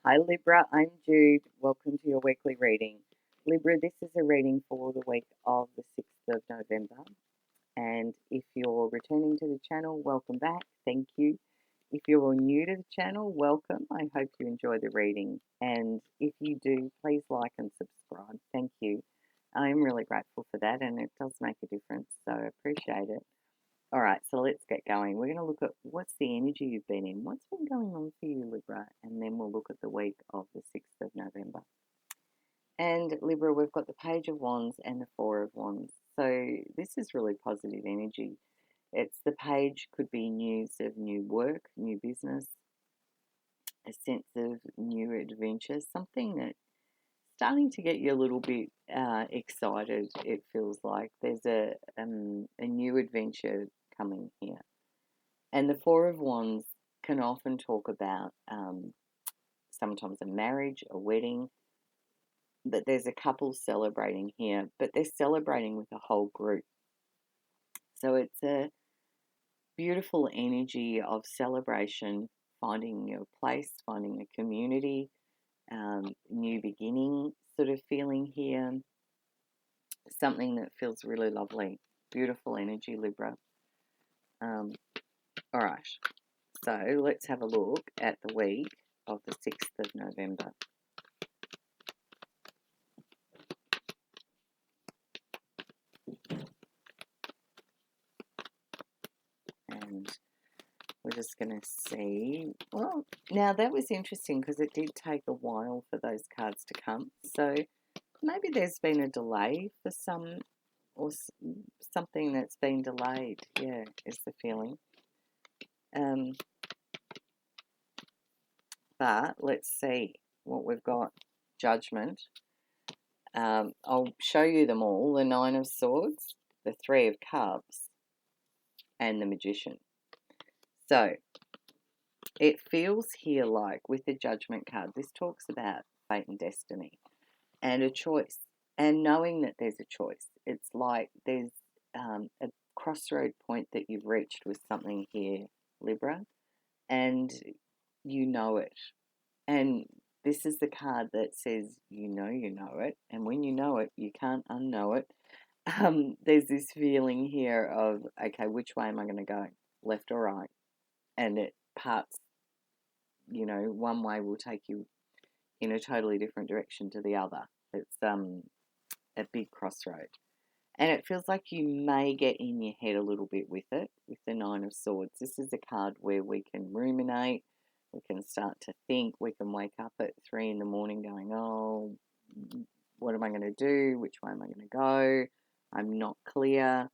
Hi Libra, I'm Jude. Welcome to your weekly reading. Libra, this is a reading for the week of the 6th of November. And if you're returning to the channel, welcome back. Thank you. If you're new to the channel, welcome. I hope you enjoy the reading. And if you do, please like and subscribe. Thank you. I'm really grateful for that, and it does make a difference, so I appreciate it. All right, so let's get going. We're going to look at what's the energy you've been in. What's been going on for you, Libra? And then we'll look at the week of the 6th of November. And Libra, we've got the Page of Wands and the Four of Wands. So this is really positive energy. It's the page could be news of new work, new business, a sense of new adventure, something that's starting to get you a little bit excited. It feels like there's a new adventure coming here. And the Four of Wands can often talk about sometimes a marriage, a wedding, but there's a couple celebrating here, but they're celebrating with a whole group. So it's a beautiful energy of celebration, finding your place, finding a community, new beginning sort of feeling here, something that feels really lovely. Beautiful energy, Libra. All right, so let's have a look at the week of the 6th of November. And we're just going to see. Well, now that was interesting because it did take a while for those cards to come. So maybe there's been a delay for some, or something that's been delayed. Yeah, is the feeling. But let's see what we've got. Judgment. I'll show you them all. The Nine of Swords, the Three of Cups, and the Magician. So it feels here like with the Judgment card, this talks about fate and destiny and a choice, and knowing that there's a choice. It's like there's a crossroad point that you've reached with something here, Libra, and you know it. And this is the card that says you know it, and when you know it, you can't unknow it. There's this feeling here of, okay, which way am I going to go, left or right? And it parts, one way will take you in a totally different direction to the other. It's a big crossroad. And it feels like you may get in your head a little bit with it, with the Nine of Swords. This is a card where we can ruminate, we can start to think, we can wake up at 3 in the morning going, oh, what am I going to do? Which way am I going to go? I'm not clear.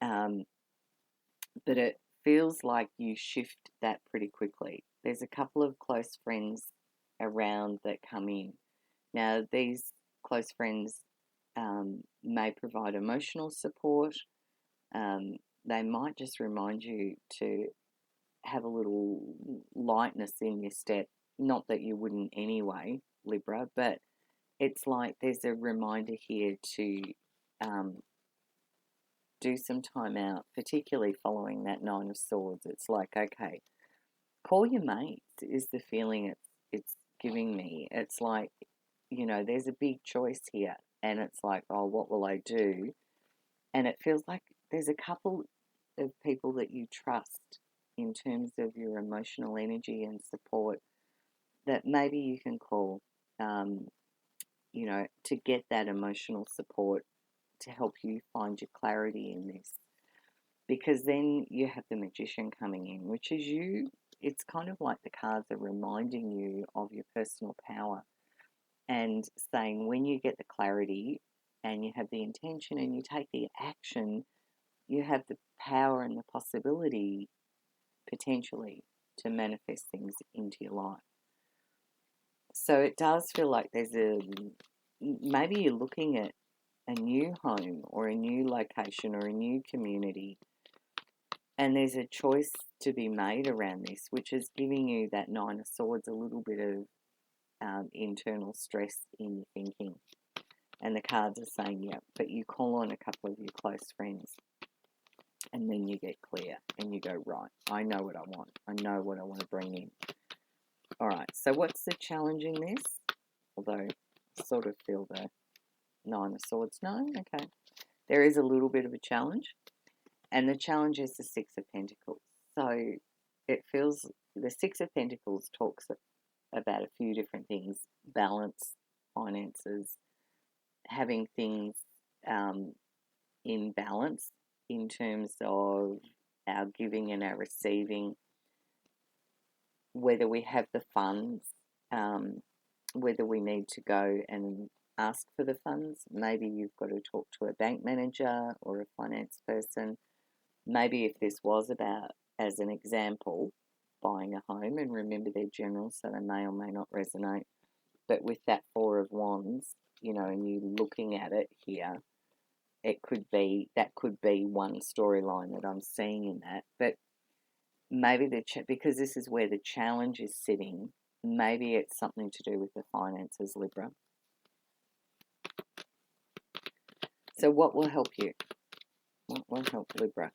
But it feels like you shift that pretty quickly. There's a couple of close friends around that come in. Now, these close friends may provide emotional support. They might just remind you to have a little lightness in your step. Not that you wouldn't anyway, Libra, but it's like there's a reminder here to do some time out, particularly following that Nine of Swords. It's like, okay, call your mates is the feeling it's giving me. It's like, there's a big choice here, and it's like, oh, what will I do? And it feels like there's a couple of people that you trust in terms of your emotional energy and support that maybe you can call, to get that emotional support to help you find your clarity in this. Because then you have the Magician coming in, which is you. It's kind of like the cards are reminding you of your personal power and saying when you get the clarity and you have the intention and you take the action, you have the power and the possibility potentially to manifest things into your life. So it does feel like maybe you're looking at a new home or a new location or a new community, and there's a choice to be made around this, which is giving you that Nine of Swords a little bit of internal stress in your thinking. And the cards are saying, yeah, but you call on a couple of your close friends and then you get clear and you go, right, I know what I want. I know what I want to bring in. All right, so what's the challenge in this? Although I sort of feel the Nine of Swords. No? Okay. There is a little bit of a challenge. And the challenge is the Six of Pentacles. So it feels the Six of Pentacles talks about a few different things: balance, finances, having things in balance in terms of our giving and our receiving, whether we have the funds, whether we need to go and ask for the funds. Maybe you've got to talk to a bank manager or a finance person. Maybe if this was about, as an example, buying a home, and remember they're general, so they may or may not resonate. But with that Four of Wands, and you looking at it here, that could be one storyline that I'm seeing in that. But maybe because this is where the challenge is sitting, maybe it's something to do with the finances, Libra. So what will help you? What will help Libra?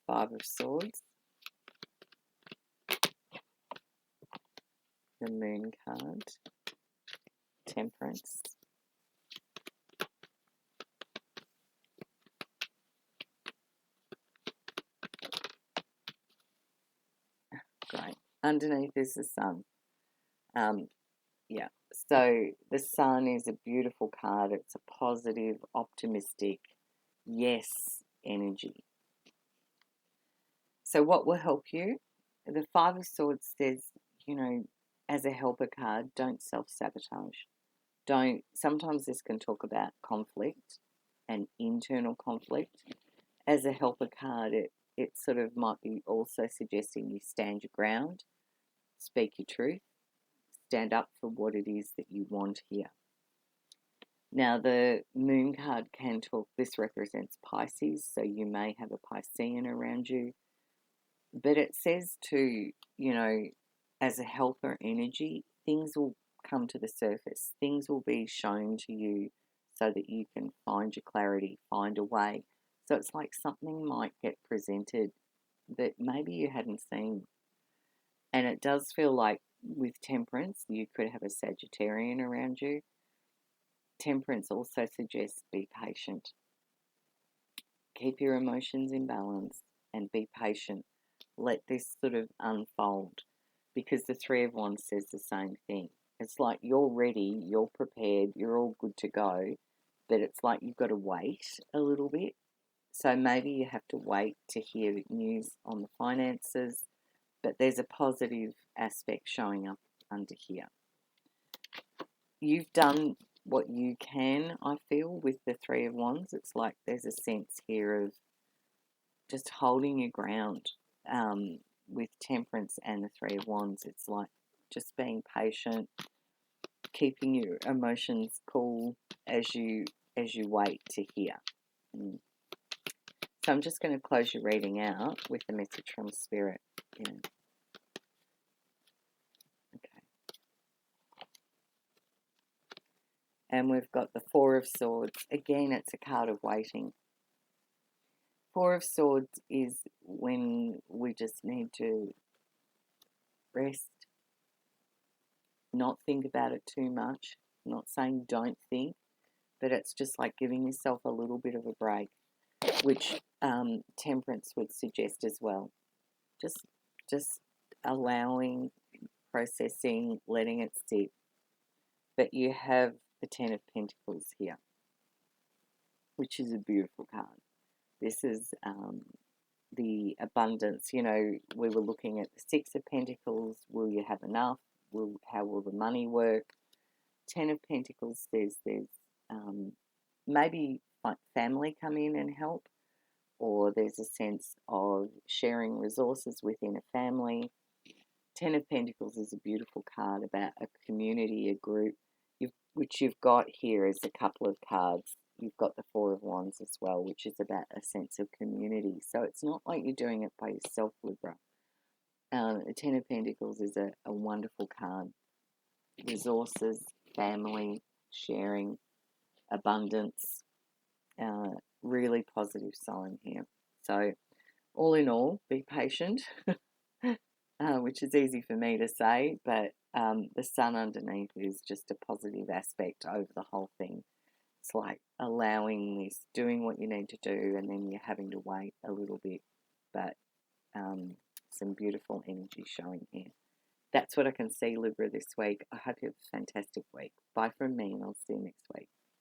Five of Swords. The Moon card. Temperance. Great. Underneath is the Sun. Yeah. So the Sun is a beautiful card. It's a positive, optimistic, yes energy. So what will help you? The Five of Swords says, as a helper card, don't self-sabotage. Sometimes this can talk about conflict and internal conflict. As a helper card, it sort of might be also suggesting you stand your ground, speak your truth, stand up for what it is that you want here. Now, the Moon card can talk, this represents Pisces, so you may have a Piscean around you. But it says to, as a helper energy, things will come to the surface. Things will be shown to you so that you can find your clarity, find a way. So it's like something might get presented that maybe you hadn't seen. And it does feel like with Temperance, you could have a Sagittarian around you. Temperance also suggests be patient. Keep your emotions in balance and be patient. Let this sort of unfold, because the Three of Wands says the same thing. It's like you're ready, you're prepared, you're all good to go, but it's like you've got to wait a little bit. So maybe you have to wait to hear news on the finances, but there's a positive aspect showing up under here. You've done what you can, I feel, with the Three of Wands. It's like there's a sense here of just holding your ground. With Temperance and the Three of Wands, it's like just being patient, keeping your emotions cool as you wait to hear. So I'm just going to close your reading out with the message from Spirit. Okay. And we've got the Four of Swords. Again, it's a card of waiting. Four of Swords is when we just need to rest, not think about it too much. I'm not saying don't think, but it's just like giving yourself a little bit of a break, which Temperance would suggest as well. Just allowing, processing, letting it sit. But you have the Ten of Pentacles here, which is a beautiful card. This is the abundance. We were looking at the Six of Pentacles. Will you have enough? How will the money work? Ten of Pentacles says there's maybe family come in and help, or there's a sense of sharing resources within a family. Ten of Pentacles is a beautiful card about a community, a group, which you've got here as a couple of cards. You've got the Four of Wands as well, which is about a sense of community. So it's not like you're doing it by yourself, Libra. The Ten of Pentacles is a wonderful card. Resources, family, sharing, abundance, really positive sign here. So all in all, be patient, which is easy for me to say, but the sun underneath is just a positive aspect over the whole thing. It's like allowing this, doing what you need to do, and then you're having to wait a little bit, but some beautiful energy showing here. That's what I can see, Libra, this week. I hope you have a fantastic week. Bye from me, and I'll see you next week.